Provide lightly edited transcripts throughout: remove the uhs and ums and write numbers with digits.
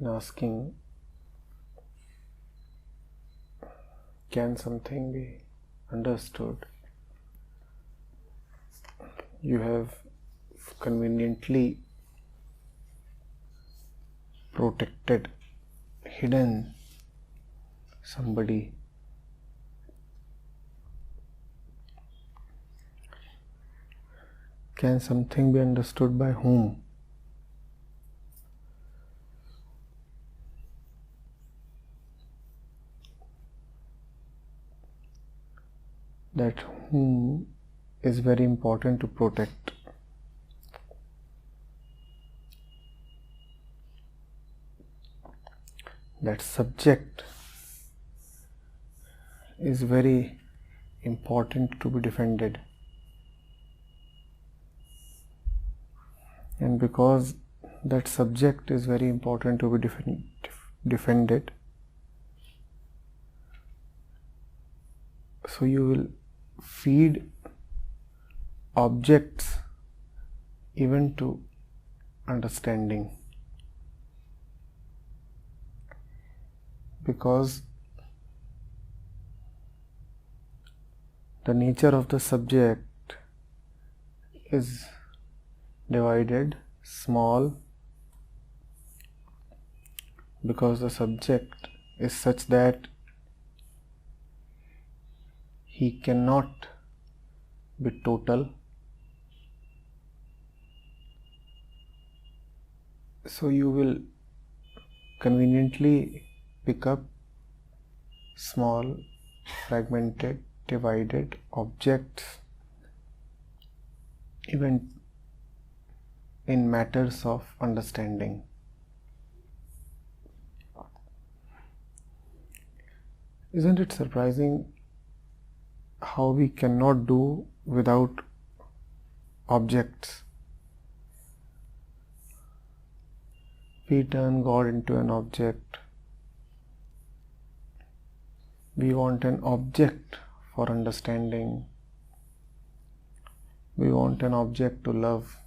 asking, can something be understood? You have conveniently protected, hidden somebody. Can something be understood by whom? That whom is very important to protect. That subject is very important to be defended. And because that subject is very important to be defended, so you will feed objects even to understanding. Because the nature of the subject is divided, small, because the subject is such that he cannot be total. So you will conveniently pick up small, fragmented, divided objects, even in matters of understanding. Isn't it surprising how we cannot do without objects? We turn God into an object. We want an object for understanding. We want an object to love.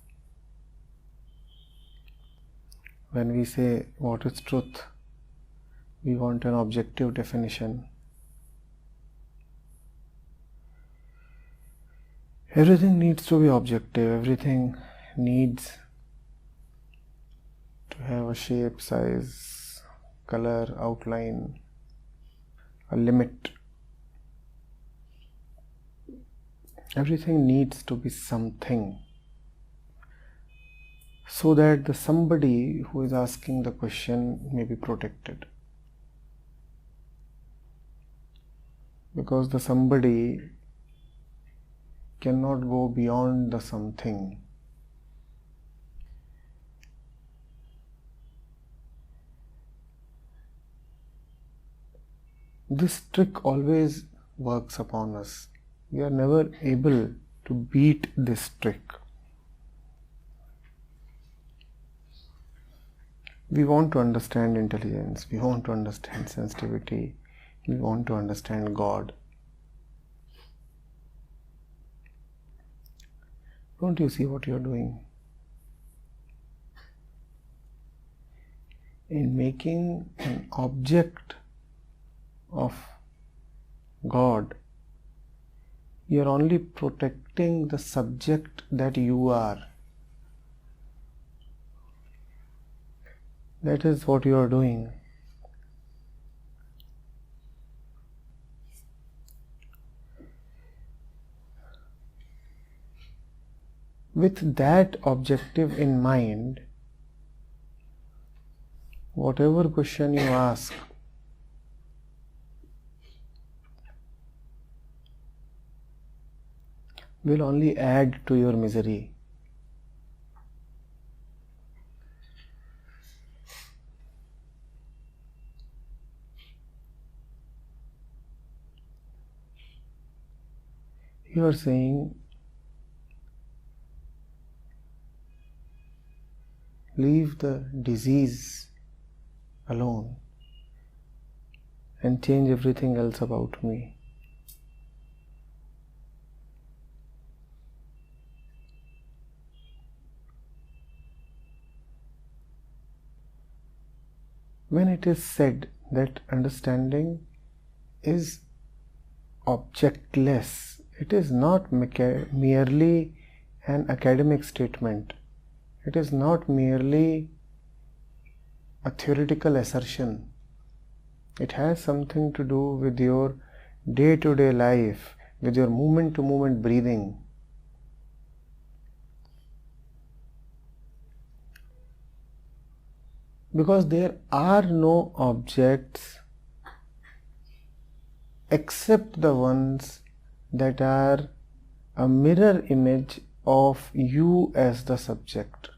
When we say, what is truth? We want an objective definition. Everything needs to be objective. Everything needs to have a shape, size, color, outline, a limit. Everything needs to be something, so that the somebody who is asking the question may be protected. Because the somebody cannot go beyond the something. This trick always works upon us. We are never able to beat this trick. We want to understand intelligence, we want to understand sensitivity, we want to understand God. Don't you see what you are doing? In making an object of God, you are only protecting the subject that you are. That is what you are doing. With that objective in mind, whatever question you ask, will only add to your misery. You are saying, leave the disease alone and change everything else about me. when it is said that understanding is objectless, it is not merely an academic statement. It is not merely a theoretical assertion. It has something to do with your day-to-day life, with your moment-to-moment breathing. Because there are no objects except the ones that are a mirror image of you as the subject.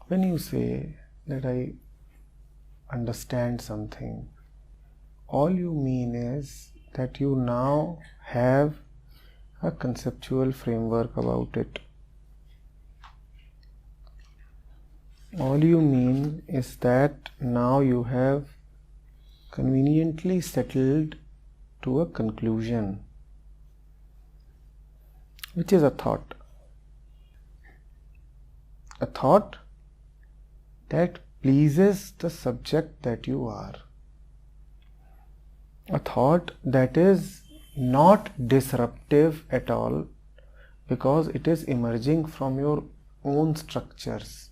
When you say that I understand something, all you mean is that you now have a conceptual framework about it. All you mean is that now you have conveniently settled to a conclusion, which is a thought. A thought that pleases the subject that you are. A thought that is not disruptive at all because it is emerging from your own structures.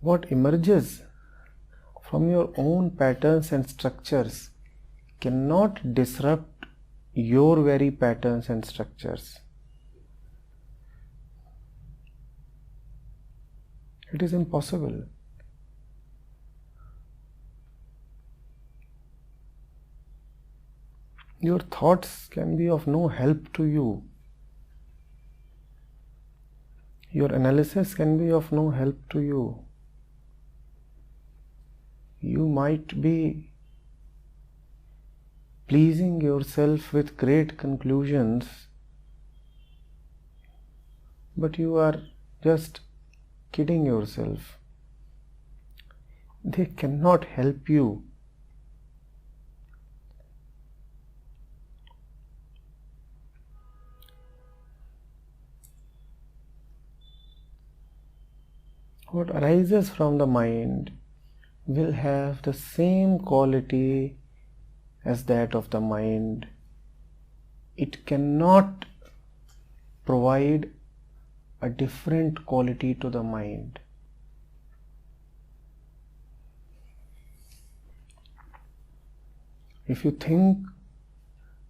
What emerges from your own patterns and structures cannot disrupt your very patterns and structures. It is impossible. Your thoughts can be of no help to you. Your analysis can be of no help to you. You might be pleasing yourself with great conclusions, but you are just kidding yourself. They cannot help you. What arises from the mind will have the same quality as that of the mind. It cannot provide a different quality to the mind. If you think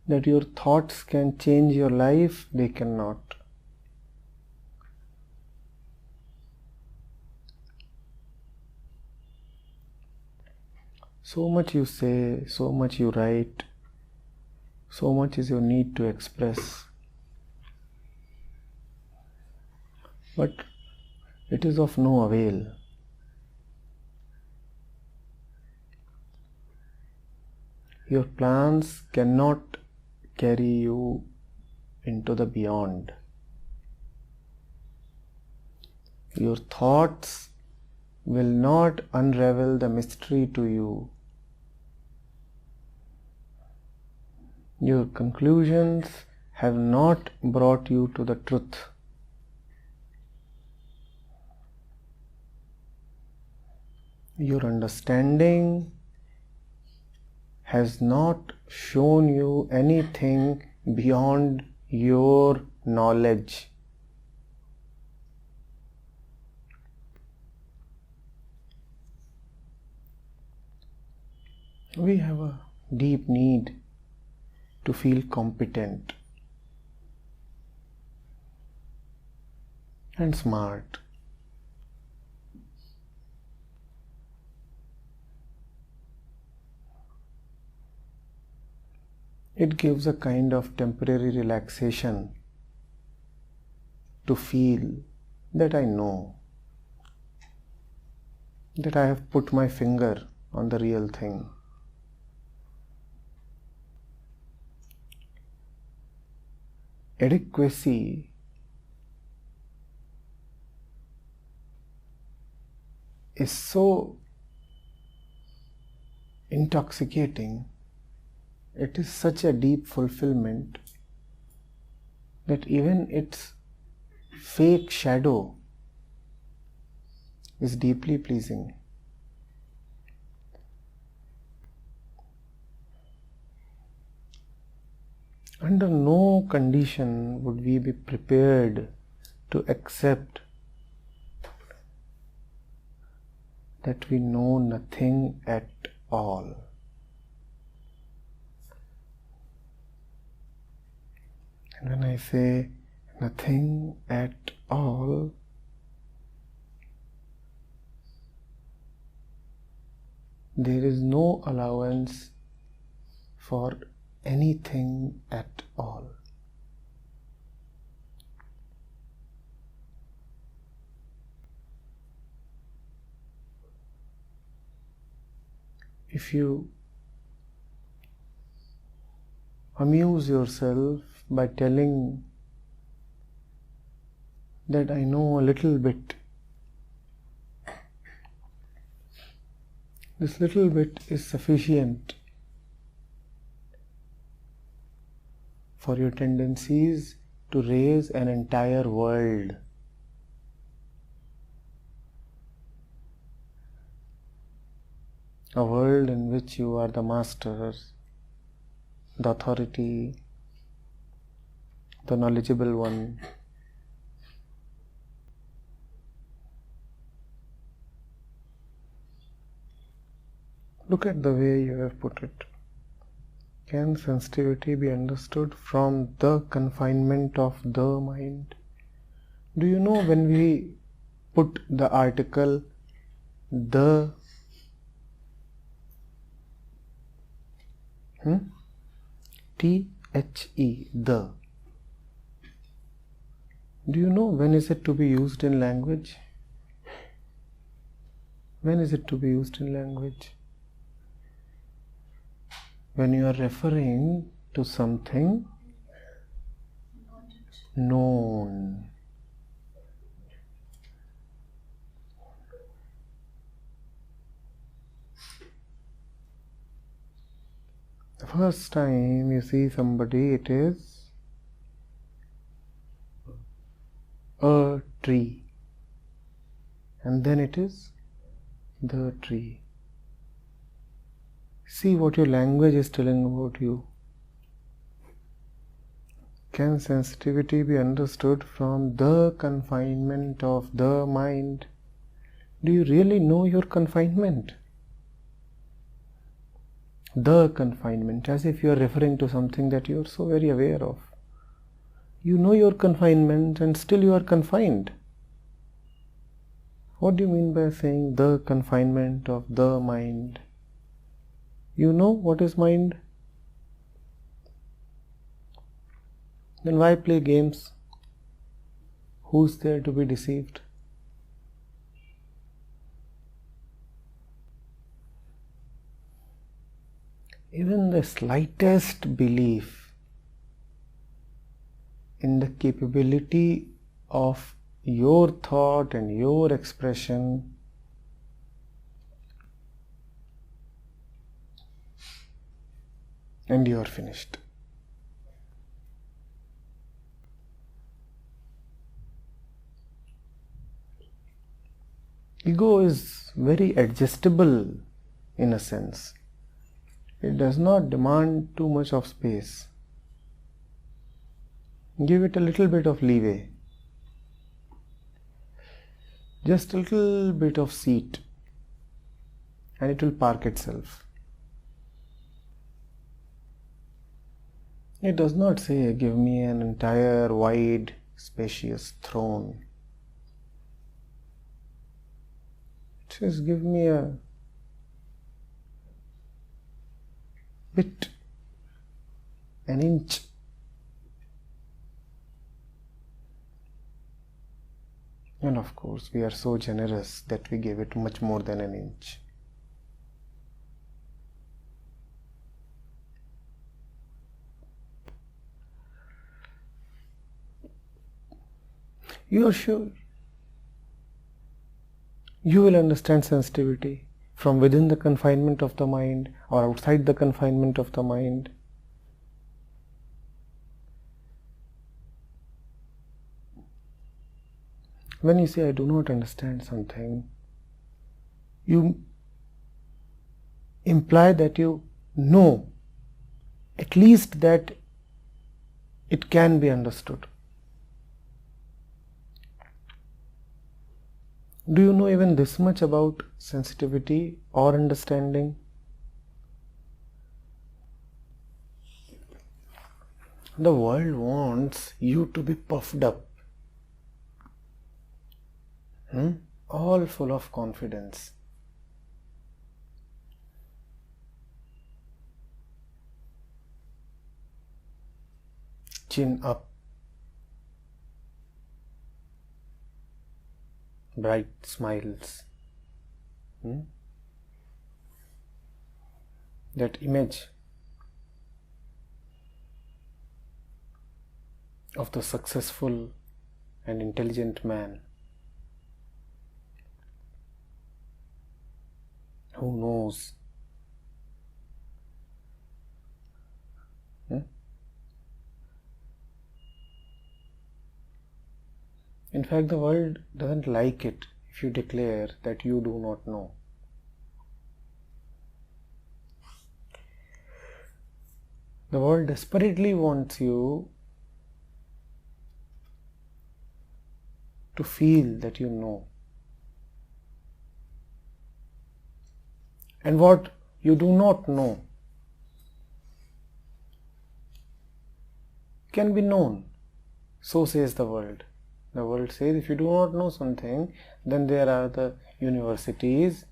that your thoughts can change your life, they cannot. So much you say, so much you write, so much is your need to express. But it is of no avail. Your plans cannot carry you into the beyond. Your thoughts will not unravel the mystery to you. Your conclusions have not brought you to the truth. Your understanding has not shown you anything beyond your knowledge. We have a deep need to feel competent and smart. It gives a kind of temporary relaxation to feel that I know, that I have put my finger on the real thing. Adequacy is so intoxicating. It is such a deep fulfillment that even its fake shadow is deeply pleasing. Under no condition would we be prepared to accept that we know nothing at all. And when I say nothing at all, there is no allowance for anything at all. If you amuse yourself by telling that I know a little bit, this little bit is sufficient for your tendencies to raise an entire world. A world in which you are the master, the authority, the knowledgeable one. Look at the way you have put it. Can sensitivity be understood from the confinement of the mind? Do you know when we put the article the T-H-E, the. Do you know when is it to be used in language? When is it to be used in language? When you are referring to something known. The first time you see somebody, it is a tree, and then it is the tree. See what your language is telling about you. Can sensitivity be understood from the confinement of the mind? Do you really know your confinement? The confinement, as if you are referring to something that you are so very aware of. You know your confinement and still you are confined. What do you mean by saying the confinement of the mind? You know what is mind? Then why play games? Who's there to be deceived? Even the slightest belief in the capability of your thought and your expression and you are finished. Ego is very adjustable in a sense. It does not demand too much of space. Give it a little bit of leeway. Just a little bit of seat and it will park itself. It does not say, give me an entire wide, spacious throne. It says, give me a bit, an inch. And of course, we are so generous that we give it much more than an inch. You are sure you will understand sensitivity from within the confinement of the mind or outside the confinement of the mind. When you say, I do not understand something, you imply that you know at least that it can be understood. Do you know even this much about sensitivity or understanding? The world wants you to be puffed up, all full of confidence. Chin up, bright smiles. That image of the successful and intelligent man who knows. In fact, the world doesn't like it if you declare that you do not know. The world desperately wants you to feel that you know. And what you do not know can be known. So says the world. The world says if you do not know something, then there are the universities,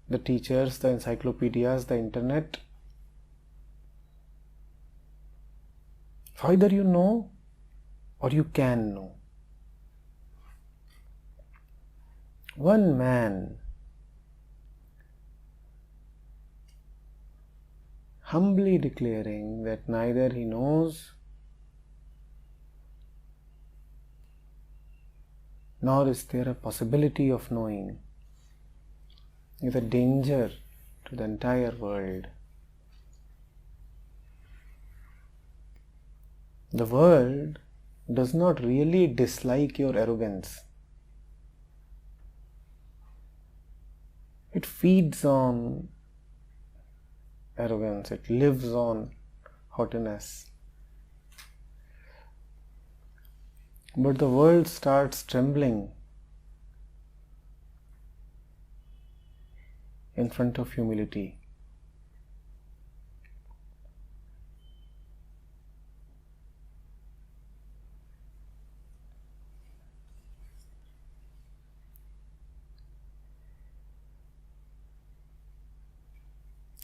the teachers, the encyclopedias, the internet. So either you know or you can know. One man humbly declaring that neither he knows nor is there a possibility of knowing is a danger to the entire world. The world does not really dislike your arrogance. It feeds on arrogance, it lives on haughtiness. But the world starts trembling in front of humility.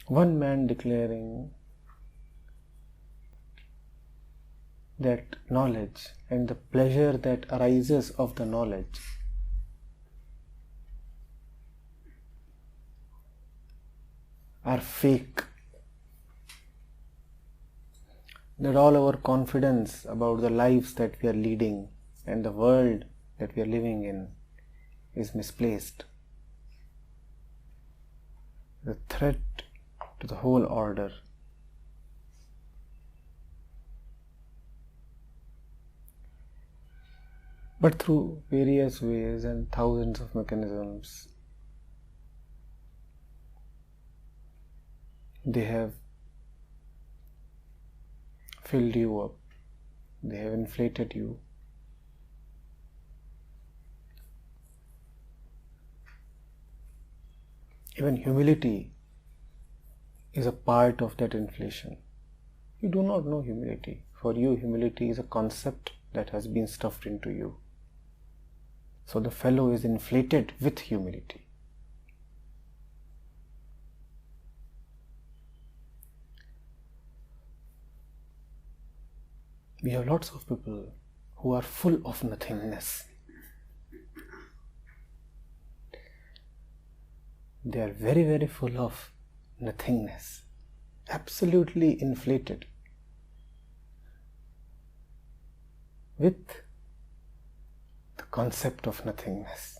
One man declaring that knowledge and the pleasure that arises of the knowledge are fake. That all our confidence about the lives that we are leading and the world that we are living in is misplaced. The threat to the whole order. But through various ways and thousands of mechanisms, they have filled you up, they have inflated you. Even humility is a part of that inflation. You do not know humility. For you, humility is a concept that has been stuffed into you. So the fellow is inflated with humility. We have lots of people who are full of nothingness. They are very, very full of nothingness, absolutely inflated with the concept of nothingness.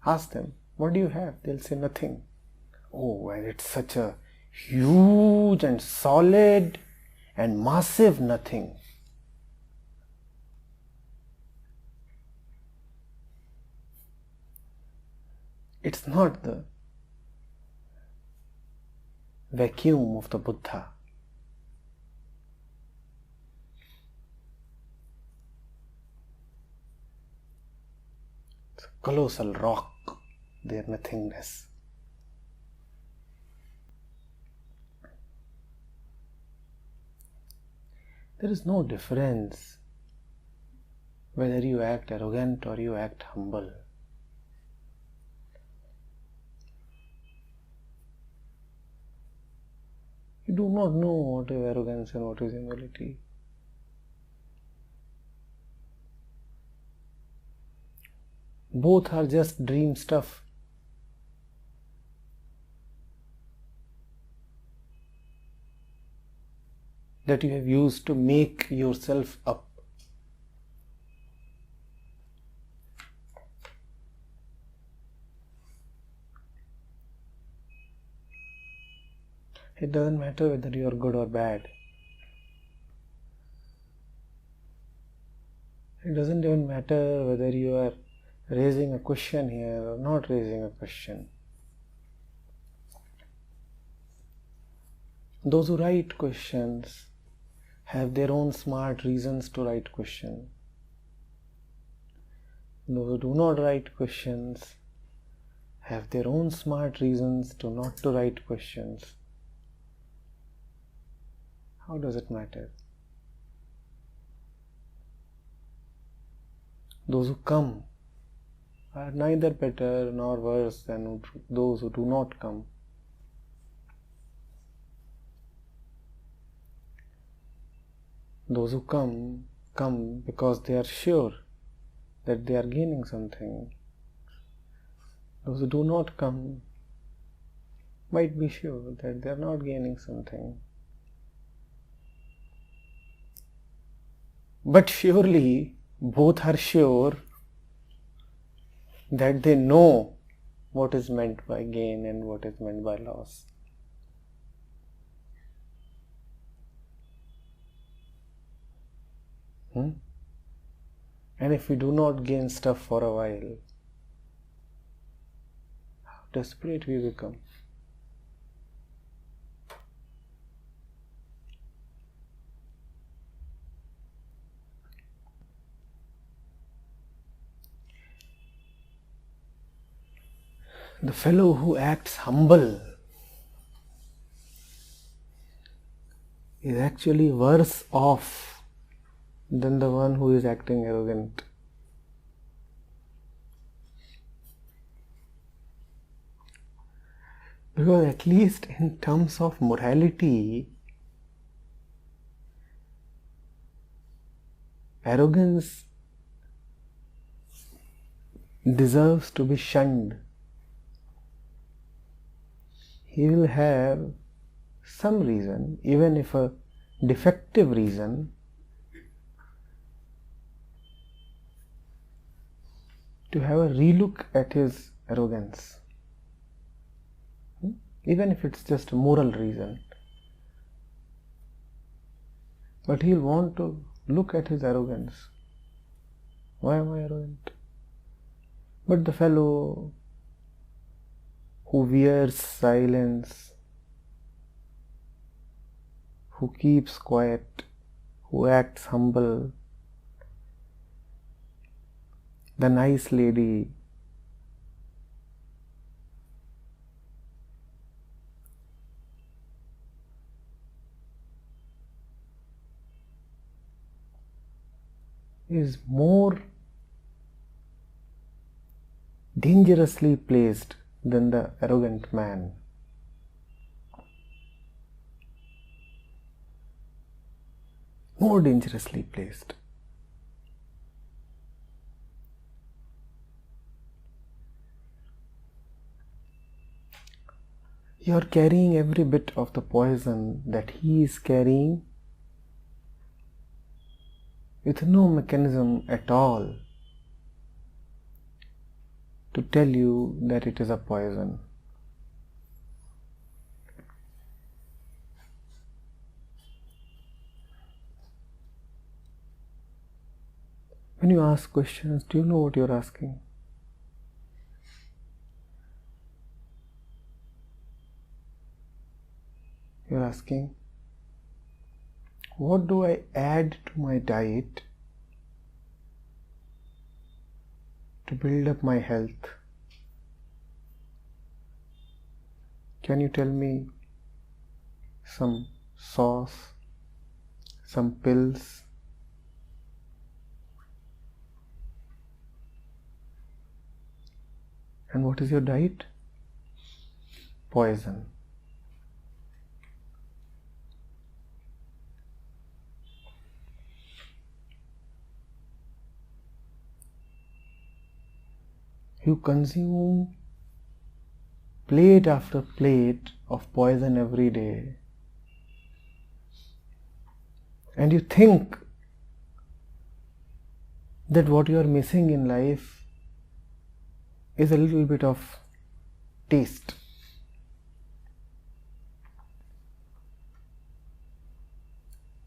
Ask them, what do you have? They'll say nothing. Oh, and it's such a huge and solid and massive nothing. It's not the vacuum of the Buddha. It's a colossal rock, their nothingness. There is no difference whether you act arrogant or you act humble. You do not know what is arrogance and what is humility. Both are just dream stuff. That you have used to make yourself up. It doesn't matter whether you are good or bad. It doesn't even matter whether you are raising a question here or not raising a question. Those who write questions have their own smart reasons to write questions. Those who do not write questions have their own smart reasons to not to write questions. How does it matter? Those who come are neither better nor worse than those who do not come. Those who come because they are sure that they are gaining something. Those who do not come might be sure that they are not gaining something. But surely both are sure that they know what is meant by gain and what is meant by loss. And if we do not gain stuff for a while, how desperate we become. The fellow who acts humble is actually worse off than the one who is acting arrogant. Because at least in terms of morality, arrogance deserves to be shunned. He will have some reason, even if a defective reason, to have a relook at his arrogance. Even if it's just a moral reason. But he'll want to look at his arrogance. Why am I arrogant? But the fellow who wears silence, who keeps quiet, who acts humble, the nice lady, is more dangerously placed than the arrogant man. More dangerously placed. You are carrying every bit of the poison that he is carrying with no mechanism at all to tell you that it is a poison. When you ask questions, do you know what you're asking? You're asking, what do I add to my diet to build up my health? Can you tell me some sauce, some pills? And what is your diet? Poison. You consume plate after plate of poison every day, and you think that what you are missing in life is a little bit of taste.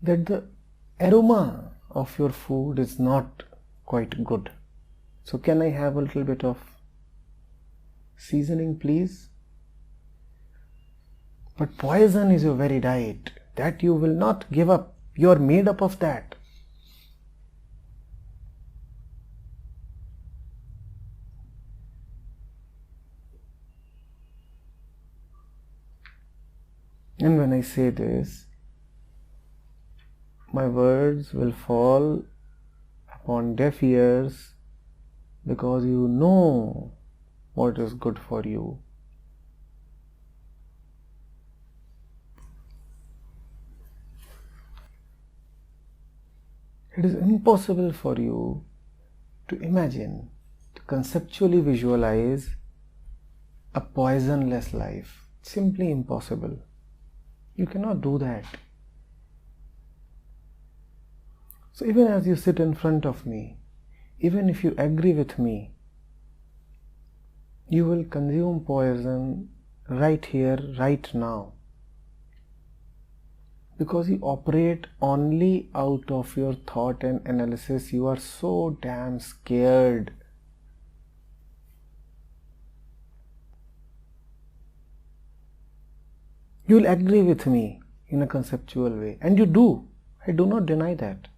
That the aroma of your food is not quite good. So can I have a little bit of seasoning, please? But poison is your very diet. That you will not give up. You are made up of that. And when I say this, my words will fall upon deaf ears, because you know what is good for you. It is impossible for you to imagine, to conceptually visualize a poisonless life. Simply impossible. You cannot do that. So even as you sit in front of me, even if you agree with me, you will consume poison right here, right now. Because you operate only out of your thought and analysis. You are so damn scared. You will agree with me in a conceptual way. And you do. I do not deny that.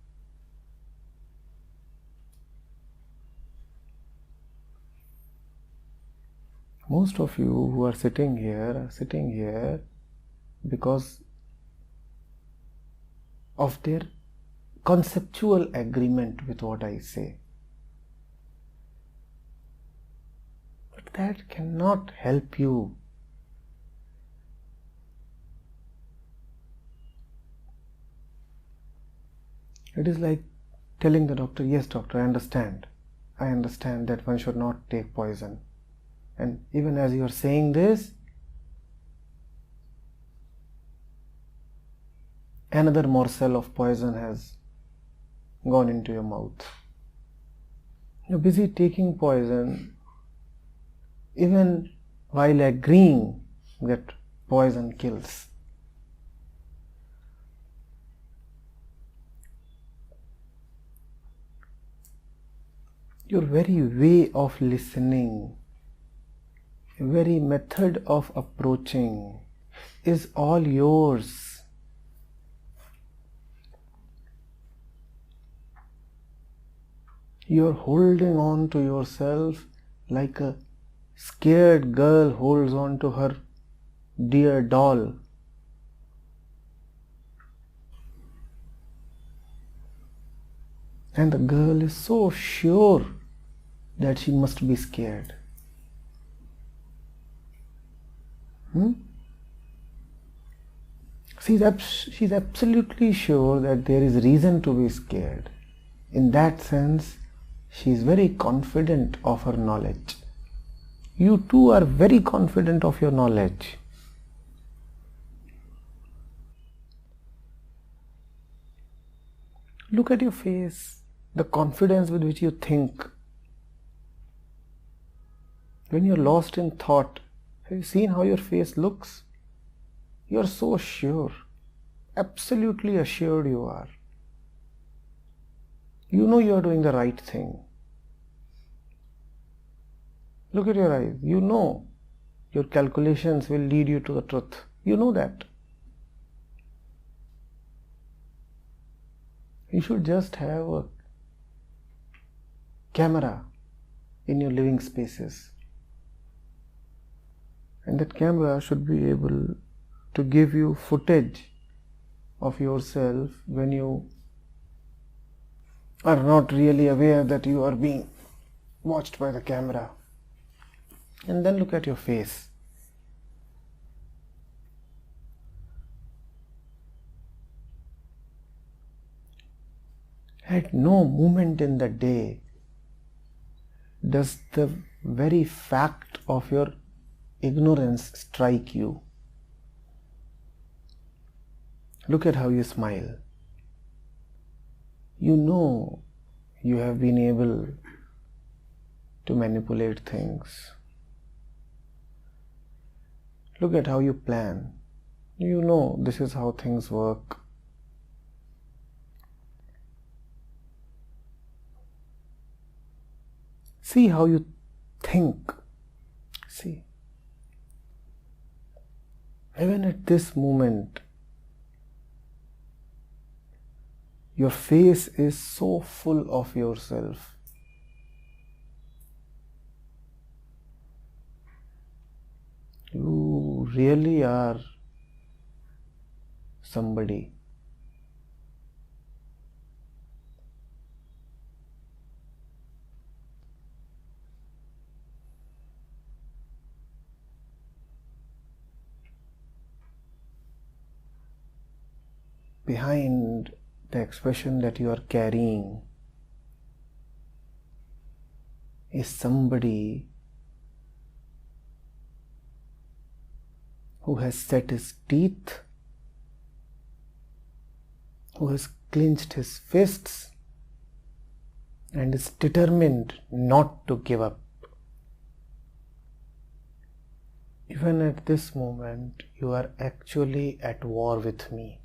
Most of you who are sitting here because of their conceptual agreement with what I say. But that cannot help you. It is like telling the doctor, yes doctor, I understand that one should not take poison. And even as you are saying this, another morsel of poison has gone into your mouth. You're busy taking poison even while agreeing that poison kills. Your very way of listening, your very method of approaching is all yours. You're holding on to yourself like a scared girl holds on to her dear doll. And the girl is so sure that she must be scared. She's absolutely sure that there is reason to be scared. In that sense, she is very confident of her knowledge. You too are very confident of your knowledge. Look at your face, the confidence with which you think. When you're lost in thought, have you seen how your face looks? You're so sure, absolutely assured you are. You know you are doing the right thing. Look at your eyes. You know your calculations will lead you to the truth. You know that. You should just have a camera in your living spaces. And that camera should be able to give you footage of yourself when you are not really aware that you are being watched by the camera. And then look at your face. At no moment in the day does the very fact of your ignorance strike you. Look at how you smile. You know you have been able to manipulate things. Look at how you plan. You know this is how things work. See how you think. See. Even at this moment, your face is so full of yourself. You really are somebody. Behind the expression that you are carrying is somebody who has set his teeth, who has clenched his fists and is determined not to give up. Even at this moment, you are actually at war with me.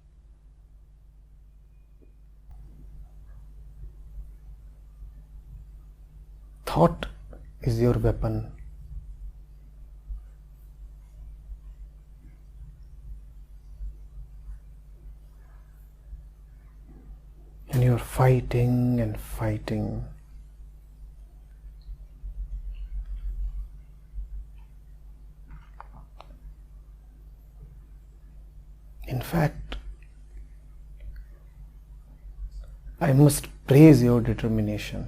Thought is your weapon. And you're fighting and fighting. In fact, I must praise your determination.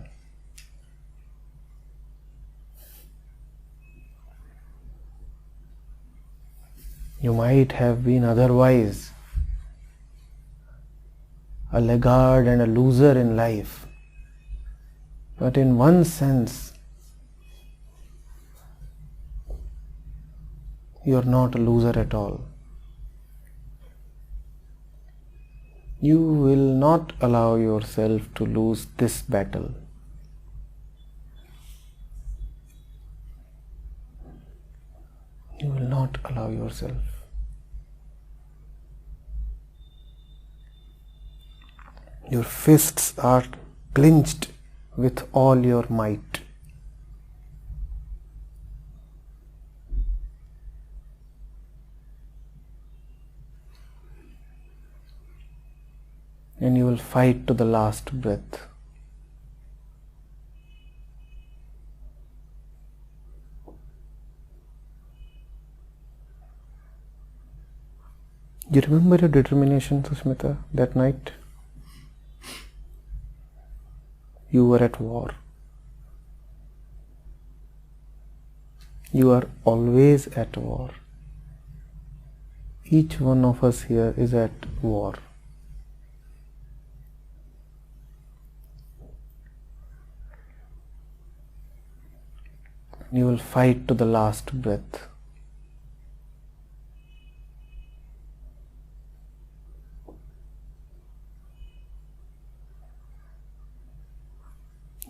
You might have been otherwise a laggard and a loser in life, but in one sense, you are not a loser at all. You will not allow yourself to lose this battle. You will not allow yourself. Your fists are clenched with all your might. And you will fight to the last breath. You remember your determination, Susmita, that night? You were at war. You are always at war. Each one of us here is at war. You will fight to the last breath.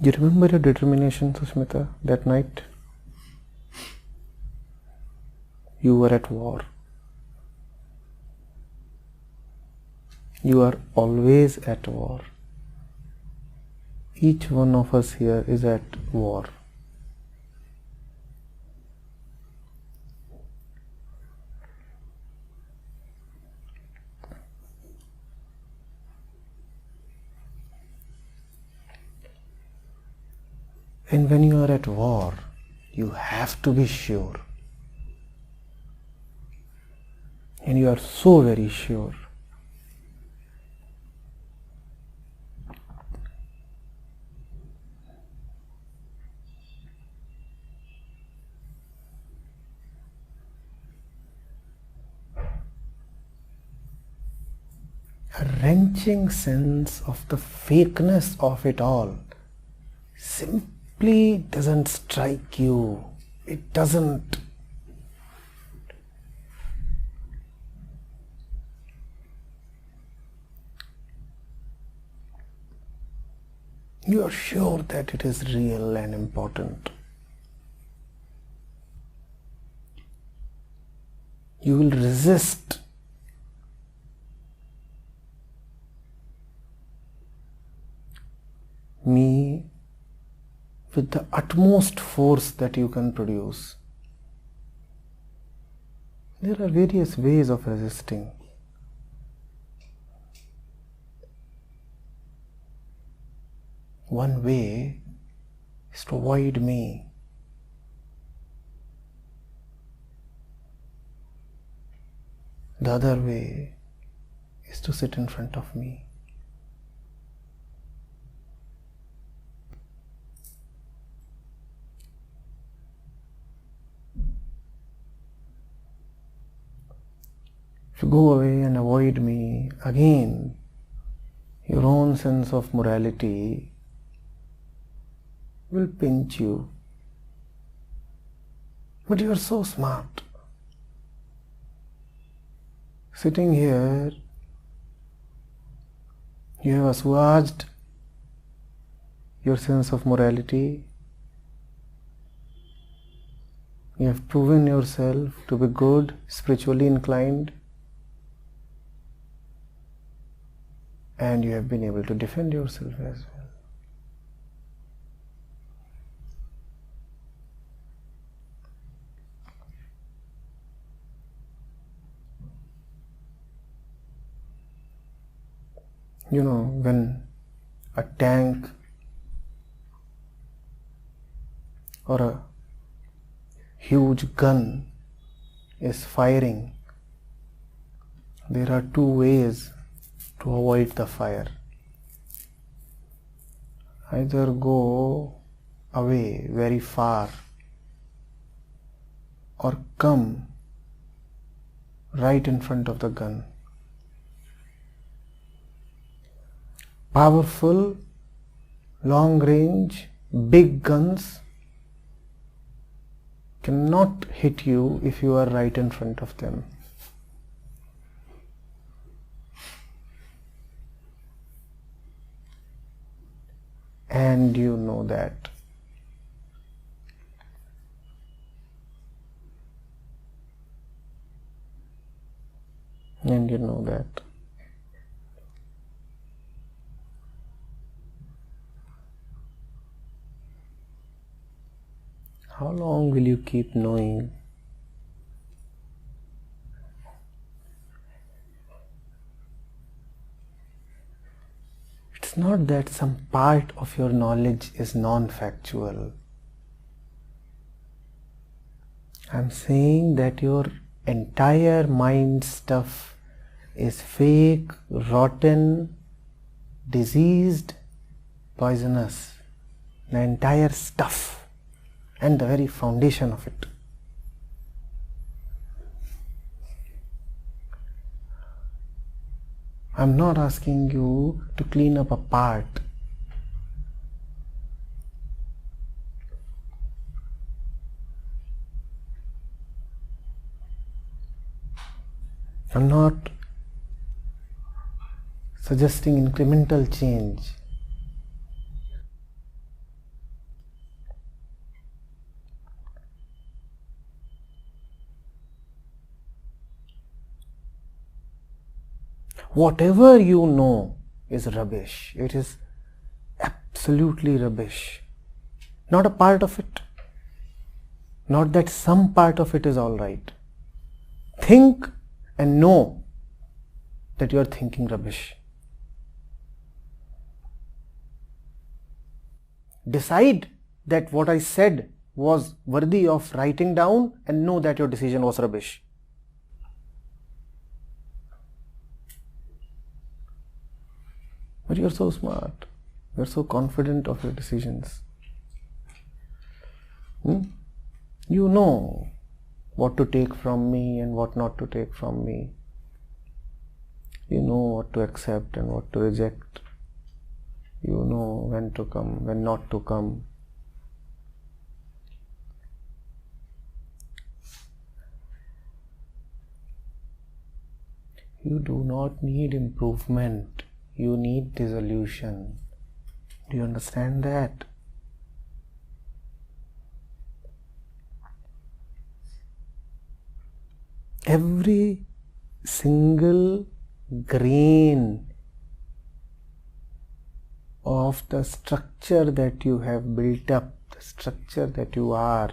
You remember your determination, Susmita, that night? you were at war. You are always at war. Each one of us here is at war. And when you are at war, you have to be sure. And you are so very sure. A wrenching sense of the fakeness of it all simply doesn't strike you. It doesn't. You are sure that it is real and important. You will resist me with the utmost force that you can produce. There are various ways of resisting. One way is to avoid me. The other way is to sit in front of me. If you go away and avoid me, again, your own sense of morality will pinch you. But you are so smart. Sitting here, you have assuaged your sense of morality. You have proven yourself to be good, spiritually inclined, and you have been able to defend yourself as well. You know, when a tank or a huge gun is firing, there are two ways to avoid the fire. Either go away very far or come right in front of the gun. Powerful, long range, big guns cannot hit you if you are right in front of them. And you know that. And you know that. How long will you keep knowing? It's not that some part of your knowledge is non-factual. I'm saying that your entire mind stuff is fake, rotten, diseased, poisonous. The entire stuff and the very foundation of it. I'm not asking you to clean up a part. I'm not suggesting incremental change. Whatever you know is rubbish. It is absolutely rubbish. Not a part of it. Not that some part of it is all right. Think and know that you are thinking rubbish. Decide that what I said was worthy of writing down and know that your decision was rubbish. But you're so smart. You're so confident of your decisions. You know what to take from me and what not to take from me. You know what to accept and what to reject. You know when to come, when not to come. You do not need improvement. You need dissolution. Do you understand that? Every single grain of the structure that you have built up, the structure that you are,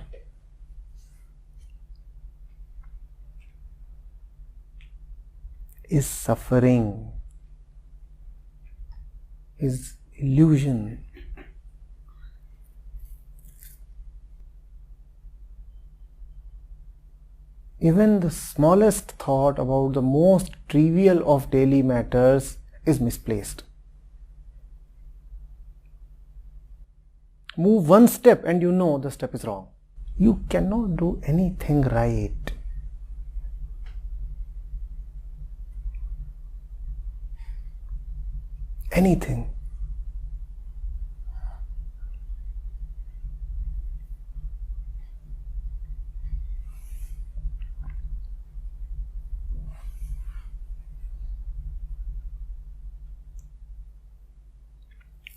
is suffering, is illusion. Even the smallest thought about the most trivial of daily matters is misplaced. Move one step and you know the step is wrong. You cannot do anything right. Anything.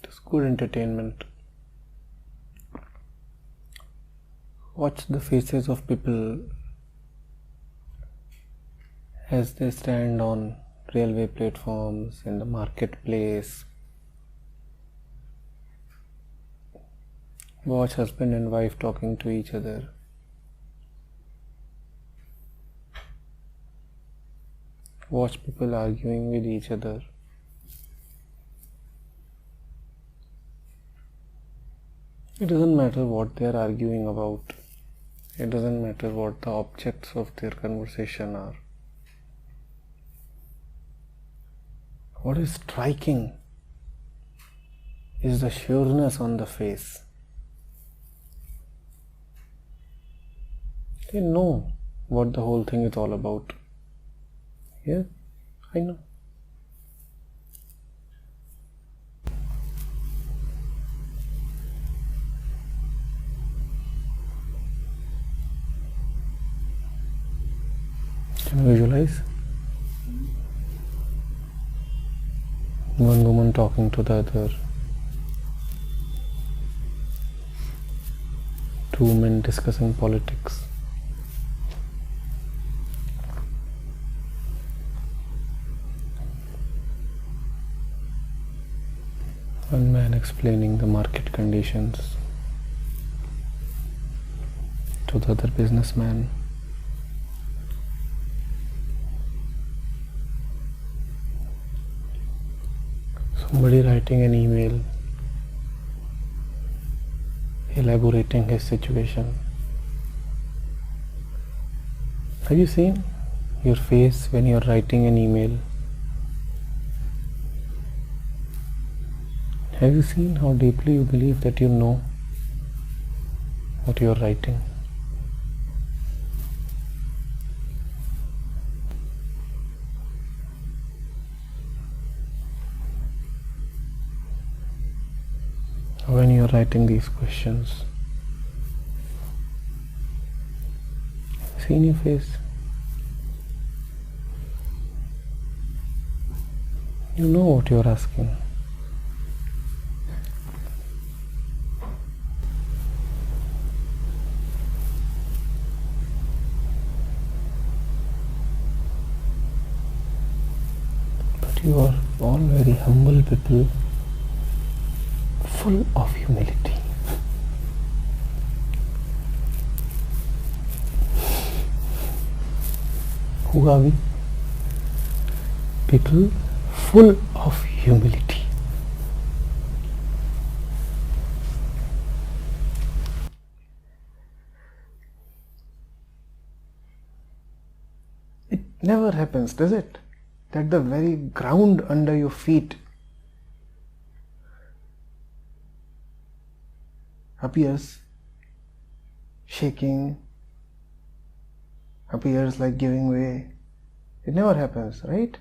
It's good entertainment. Watch the faces of people as they stand on railway platforms, in the marketplace. Watch husband and wife talking to each other. Watch people arguing with each other. It doesn't matter what they are arguing about. It doesn't matter what the objects of their conversation are. What is striking is the sureness on the face. They know what the whole thing is all about. Yeah, I know. Can you visualize? One woman talking to the other. Two men discussing politics. One man explaining the market conditions to the other businessman. Somebody writing an email, elaborating his situation. Have you seen your face when you are writing an email? Have you seen how deeply you believe that you know what you are writing? When you are writing these questions, see in your face, you know what you are asking. you are all very humble people, full of humility. Who are we? People full of humility. It never happens, does it? That the very ground under your feet appears shaking, appears like giving way. It never happens, right?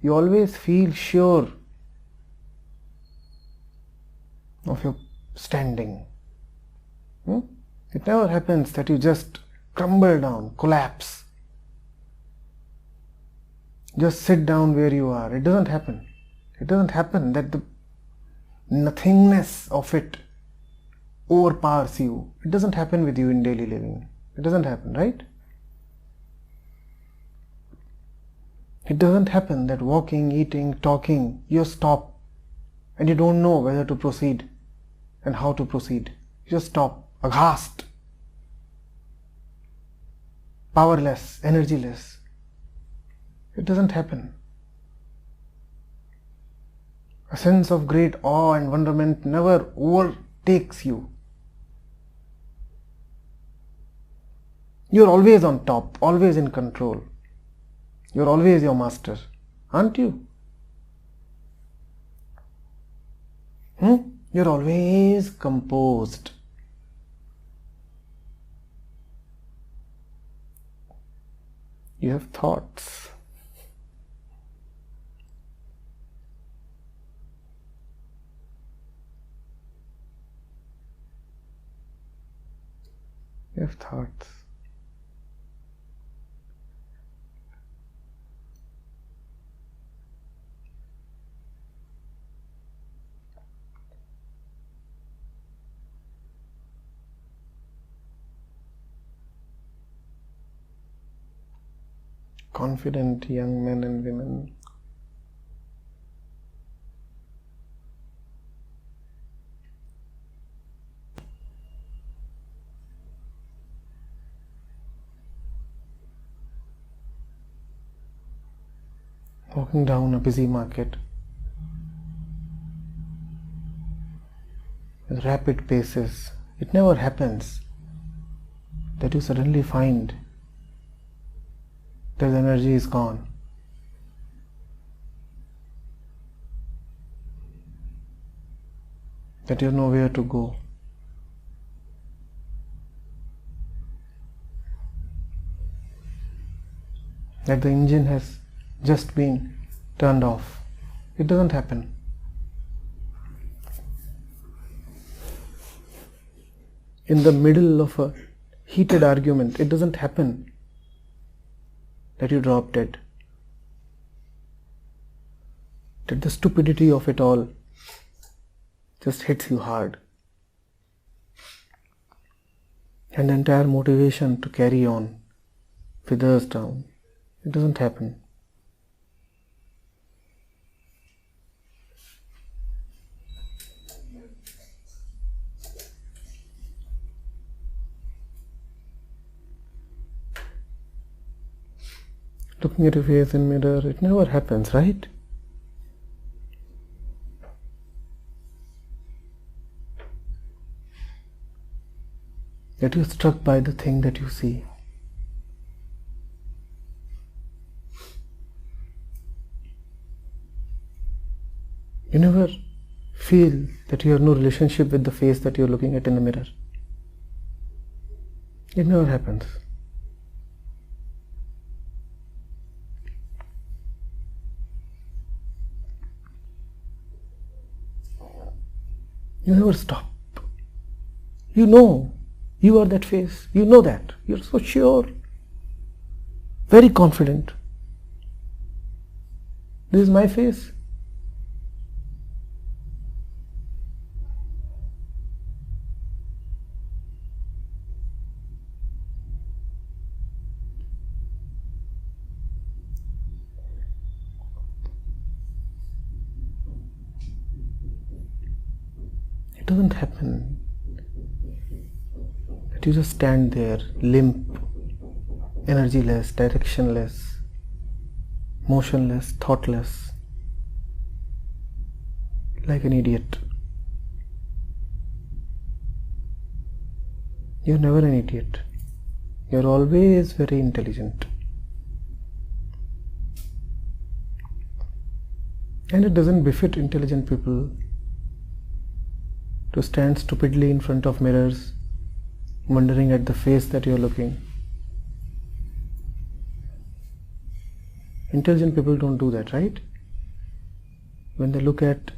You always feel sure of your standing. It never happens that you just crumble down, collapse. Just sit down where you are. It doesn't happen. It doesn't happen that the nothingness of it overpowers you. It doesn't happen with you in daily living. It doesn't happen, right? It doesn't happen that walking, eating, talking, you stop and you don't know whether to proceed and how to proceed. You just stop, aghast, powerless, energyless. It doesn't happen. A sense of great awe and wonderment never overtakes you. You're always on top, always in control. You're always your master, aren't you? You're always composed. You have thoughts. You have thoughts. Confident young men and women. Walking down a busy market with rapid paces. It never happens that you suddenly find that the energy is gone. That you know where to go. That the engine has just been turned off. It doesn't happen. In the middle of a heated argument, it doesn't happen that you drop dead. That the stupidity of it all just hits you hard. And the entire motivation to carry on withers down. It doesn't happen. Looking at your face in mirror, it never happens, right? That you're struck by the thing that you see. You never feel that you have no relationship with the face that you're looking at in the mirror. It never happens. You never stop. You know you are that face. You know that. You're so sure. Very confident. This is my face. It doesn't happen that you just stand there, limp, energyless, directionless, motionless, thoughtless, like an idiot. You're never an idiot. You're always very intelligent. And it doesn't befit intelligent people to stand stupidly in front of mirrors, wondering at the face that you're looking. Intelligent people don't do that, right? When they look at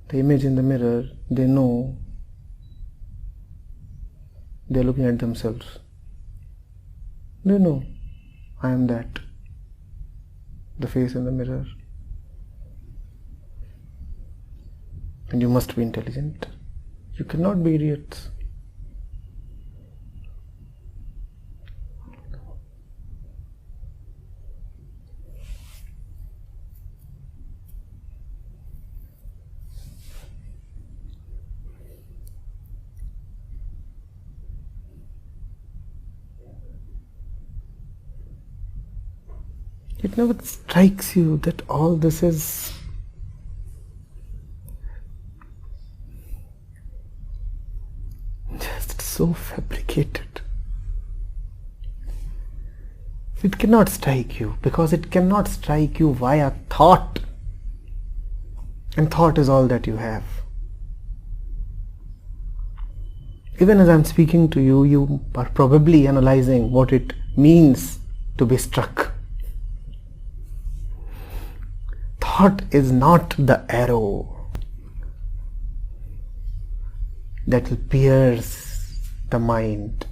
the image in the mirror, they know they're looking at themselves. They know, I am that, the face in the mirror. And you must be intelligent. You cannot be idiots. It never strikes you that all this is just so fabricated. It cannot strike you because it cannot strike you via thought. And thought is all that you have. Even as I'm speaking to you, you are probably analyzing what it means to be struck. Thought is not the arrow that will pierce the mind.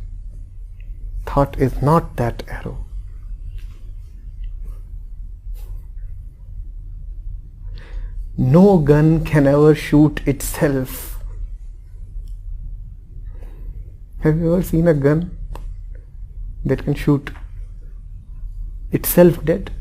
Thought is not that arrow. No gun can ever shoot itself. Have you ever seen a gun that can shoot itself dead?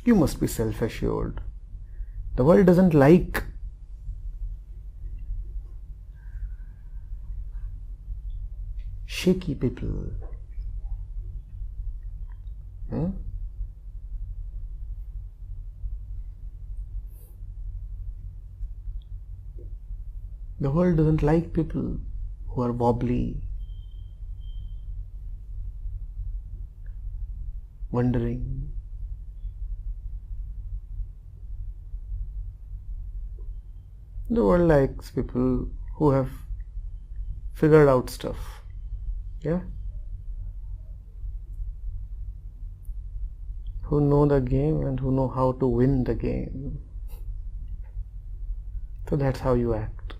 You must be self-assured. The world doesn't like shaky people. The world doesn't like people who are wobbly, wondering. The world likes people who have figured out stuff. Yeah? Who know the game and who know how to win the game. So that's how you act.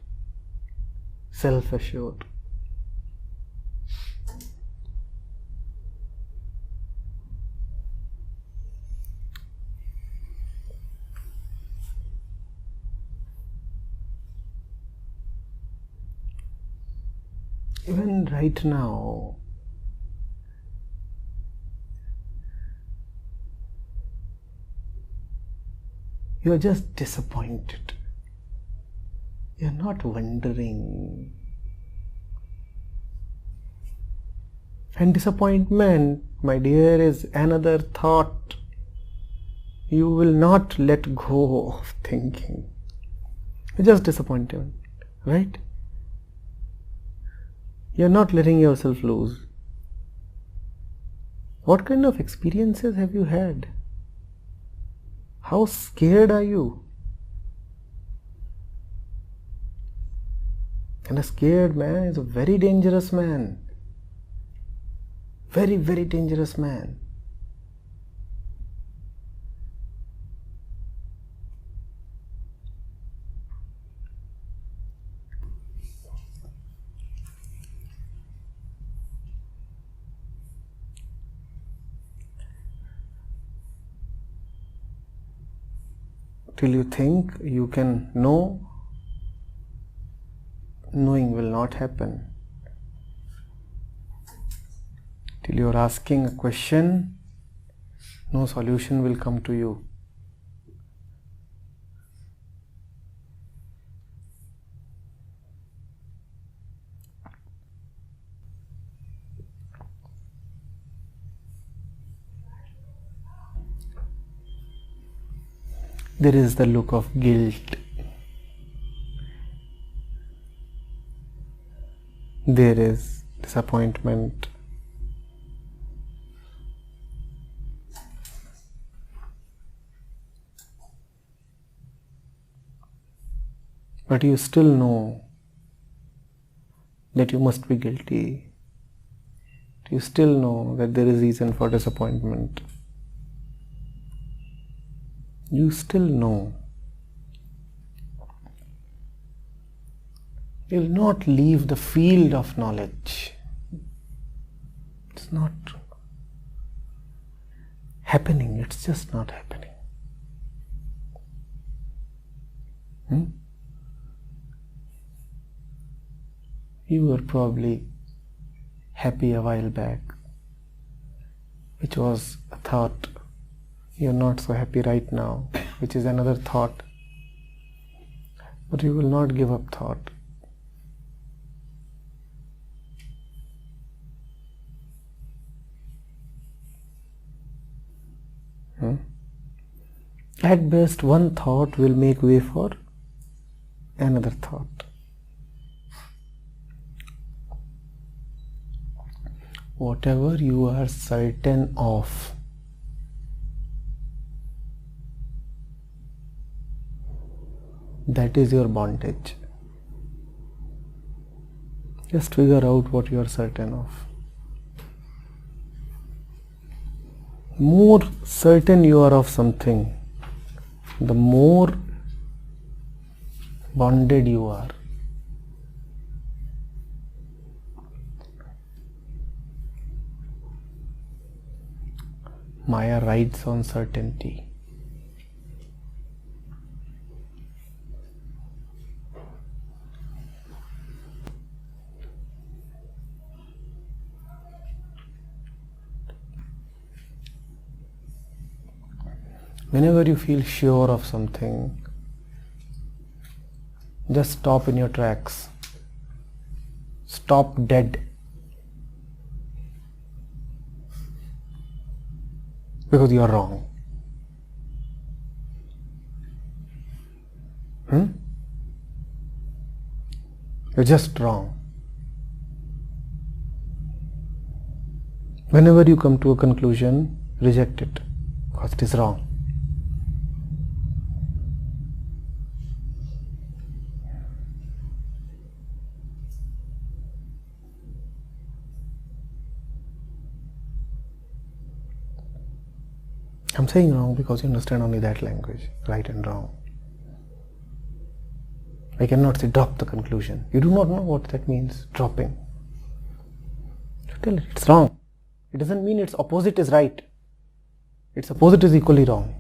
Self-assured. Even right now, you are just disappointed. You are not wondering. And disappointment, my dear, is another thought. You will not let go of thinking. You're just disappointed, right? You're not letting yourself loose. What kind of experiences have you had? How scared are you? And a scared man is a very dangerous man. Very, very dangerous man. Till you think you can know, knowing will not happen. Till you are asking a question, no solution will come to you. There is the look of guilt. There is disappointment. But you still know that you must be guilty. You still know that there is reason for disappointment. You still know. You will not leave the field of knowledge. It's not happening. It's just not happening. You were probably happy a while back, which was a thought. You're not so happy right now, which is another thought. But you will not give up thought. At best, one thought will make way for another thought. Whatever you are certain of, that is your bondage. Just figure out what you are certain of. More certain you are of something, the more bonded you are. Maya rides on certainty. Whenever you feel sure of something, just stop in your tracks. Stop dead. Because you are wrong. You're just wrong. Whenever you come to a conclusion, reject it, because it is wrong. I'm saying wrong because you understand only that language, right and wrong. I cannot say drop the conclusion. You do not know what that means, dropping. So tell it, it's wrong. It doesn't mean its opposite is right. Its opposite is equally wrong.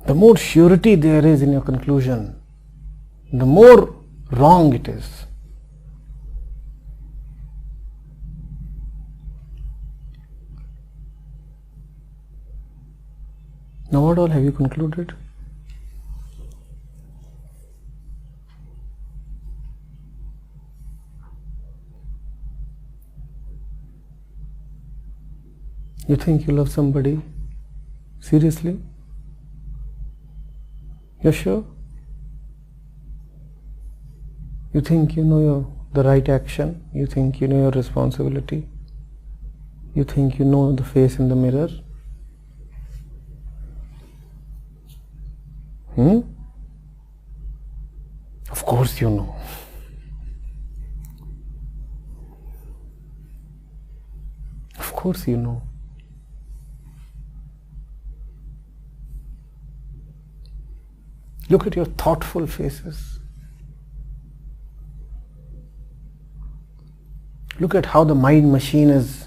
The more surety there is in your conclusion, the more wrong it is. Now what all have you concluded? You think you love somebody? Seriously? You're sure? You think you know the right action? You think you know your responsibility? You think you know the face in the mirror? Of course you know. Of course you know. Look at your thoughtful faces. Look at how the mind machine is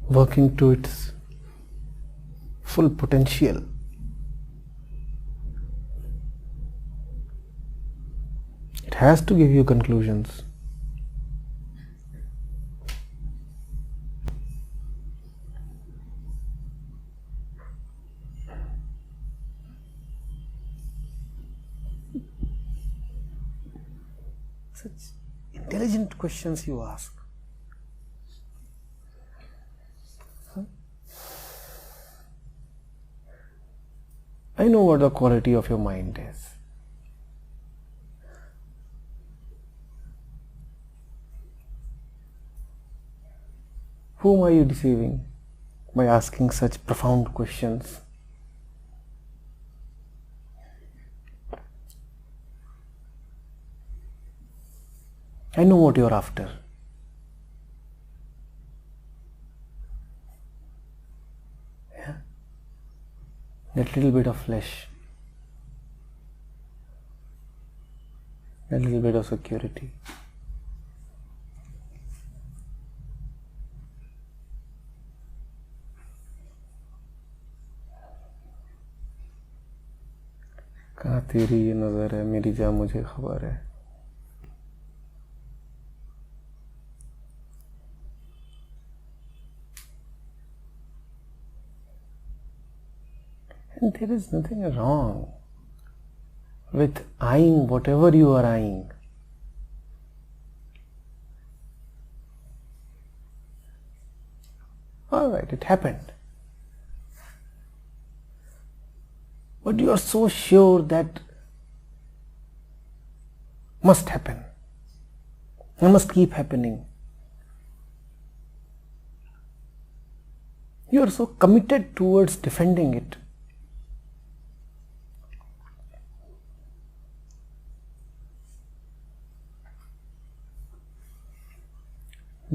working to its full potential. It has to give you conclusions. Such intelligent questions you ask. I know what the quality of your mind is. Whom are you deceiving by asking such profound questions? I know what you're after. Yeah? That little bit of flesh, that little bit of security. कहाँ तेरी ये नज़र है, मेरी जा मुझे खबर है. And there is nothing wrong with eyeing whatever you are eyeing. Alright, it happened. But you are so sure that must happen and must keep happening. You are so committed towards defending it.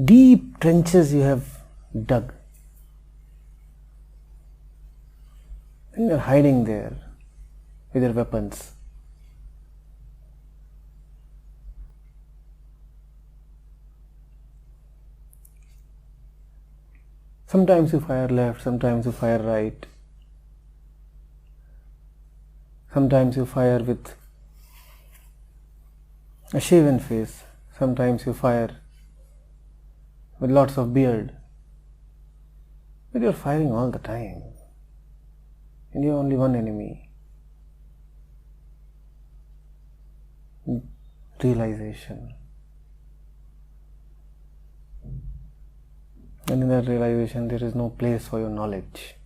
Deep trenches you have dug. And you are hiding there with your weapons. Sometimes you fire left, sometimes you fire right. Sometimes you fire with a shaven face. Sometimes you fire with lots of beard. But you are firing all the time. And you have only one enemy. Realization. And in that realization there is no place for your knowledge.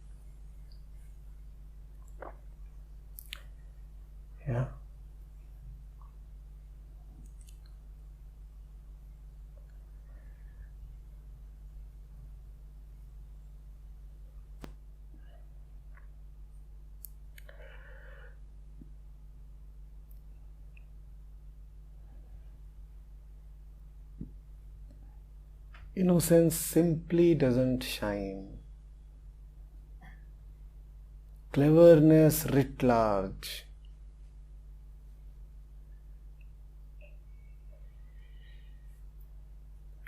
Yeah. Innocence simply doesn't shine. Cleverness writ large.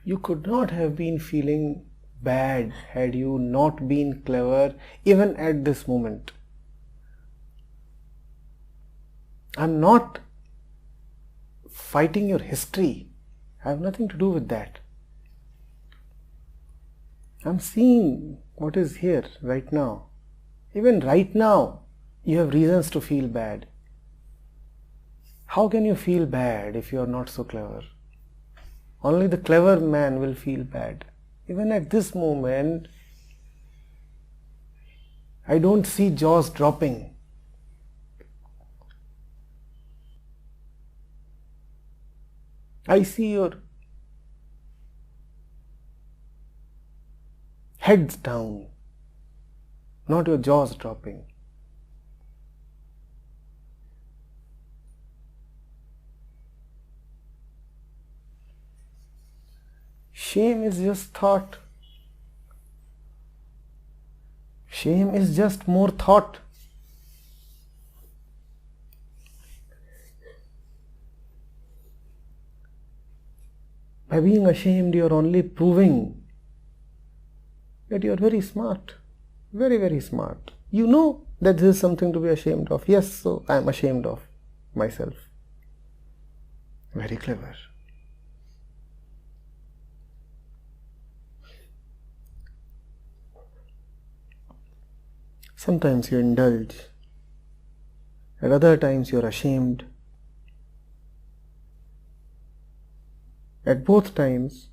You could not have been feeling bad had you not been clever even at this moment. I'm not fighting your history. I have nothing to do with that. I'm seeing what is here right now. Even right now, you have reasons to feel bad. How can you feel bad if you are not so clever? Only the clever man will feel bad. Even at this moment, I don't see jaws dropping. I see your heads down, not your jaws dropping. Shame is just thought. Shame is just more thought. By being ashamed, you are only proving that you are very smart. Very, very smart. You know that this is something to be ashamed of. Yes, so I am ashamed of myself. Very clever. Sometimes you indulge. At other times you are ashamed. At both times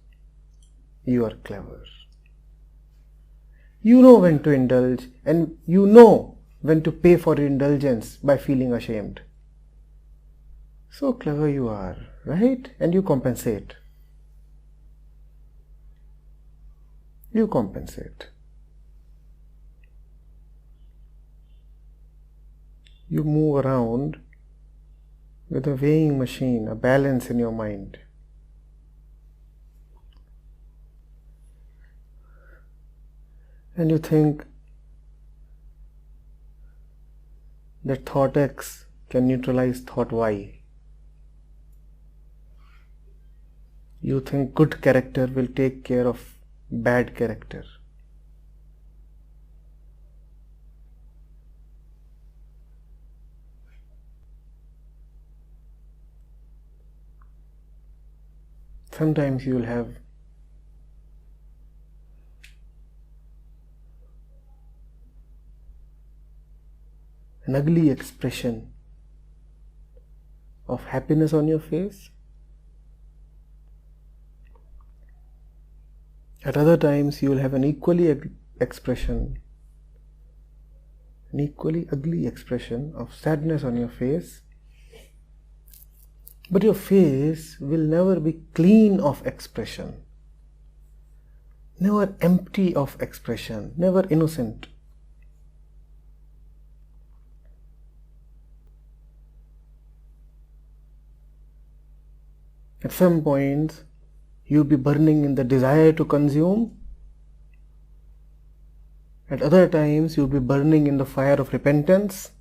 you are clever. You know when to indulge and you know when to pay for indulgence by feeling ashamed. So clever you are, right? And you compensate. You compensate. You move around with a weighing machine, a balance in your mind. And you think that thought X can neutralize thought Y. You think good character will take care of bad character. Sometimes you will have an ugly expression of happiness on your face. At other times you will have an equally ugly expression of sadness on your face. But your face will never be clean of expression, never empty of expression, never innocent. At some points, you'll be burning in the desire to consume. At other times, you'll be burning in the fire of repentance.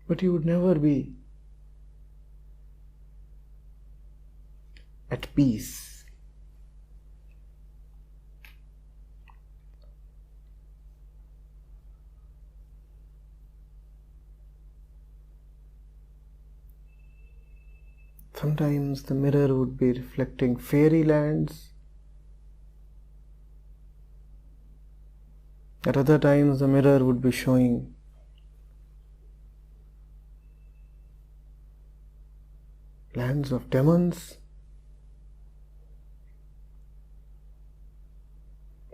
But you would never be at peace. Sometimes the mirror would be reflecting fairy lands. At other times the mirror would be showing lands of demons.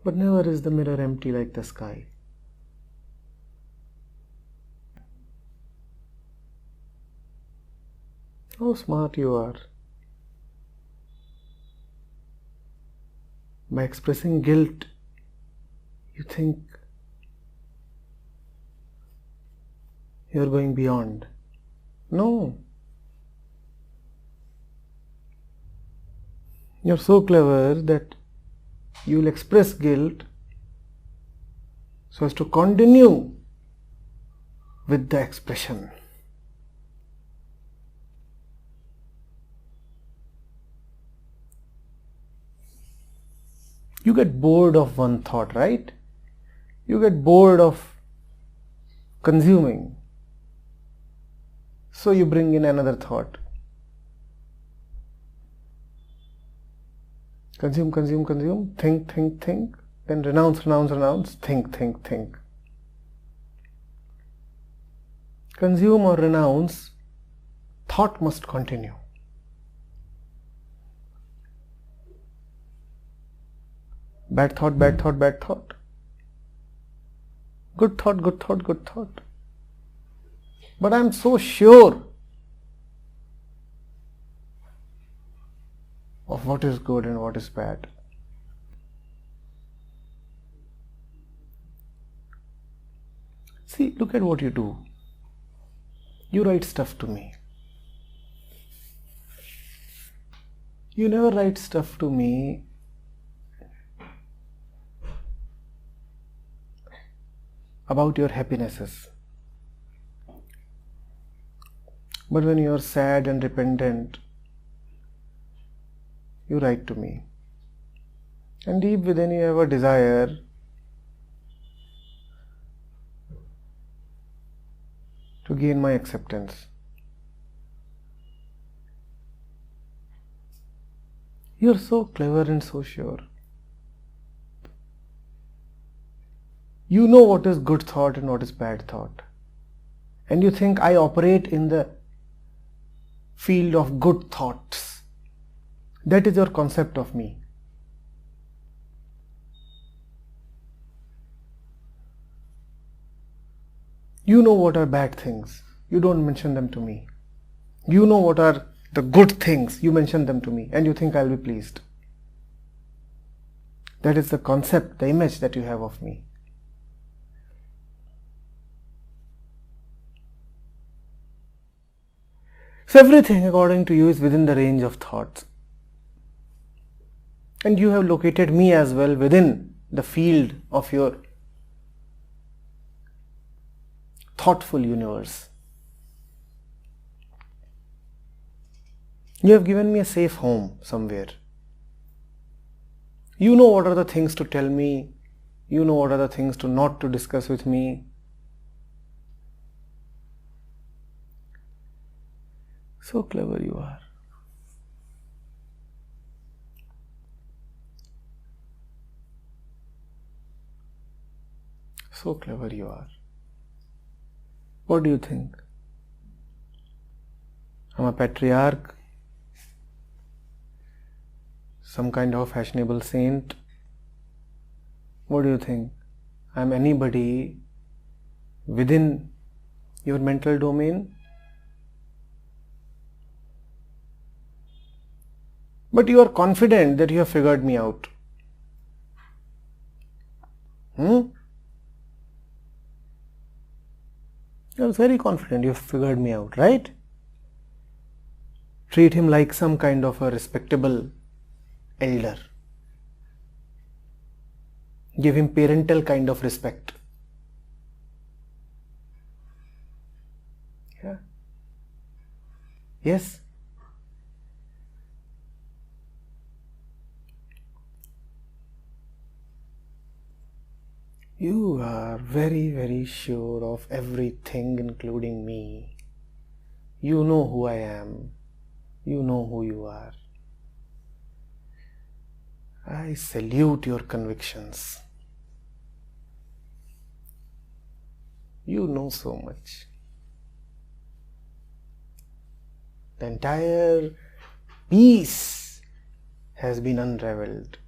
But never is the mirror empty like the sky. How smart you are. By expressing guilt, you think you are going beyond. No. You are so clever that you will express guilt so as to continue with the expression. You get bored of one thought, right? You get bored of consuming. So you bring in another thought. Consume, consume, consume, think, think, think, then renounce, renounce, renounce, think, think, think. Consume or renounce, thought must continue. Bad thought, bad thought, bad thought. Good thought, good thought, good thought. But I am so sure of what is good and what is bad. See, look at what you do. You write stuff to me. You never write stuff to me about your happinesses. But when you are sad and repentant, you write to me. And deep within you have a desire to gain my acceptance. You are so clever and so sure. You know what is good thought and what is bad thought. And you think I operate in the field of good thoughts. That is your concept of me. You know what are bad things. You don't mention them to me. You know what are the good things. You mention them to me and you think I'll be pleased. That is the concept, the image that you have of me. So everything according to you is within the range of thoughts. And you have located me as well within the field of your thoughtful universe. You have given me a safe home somewhere. You know what are the things to tell me. You know what are the things to not to discuss with me. So clever you are. So clever you are. What do you think? I'm a patriarch, some kind of fashionable saint. What do you think? I'm anybody within your mental domain? But you are confident that you have figured me out. You are very confident you have figured me out, right? Treat him like some kind of a respectable elder. Give him parental kind of respect. Yeah. Yes. You are very, very sure of everything, including me. You know who I am. You know who you are. I salute your convictions. You know so much. The entire piece has been unraveled.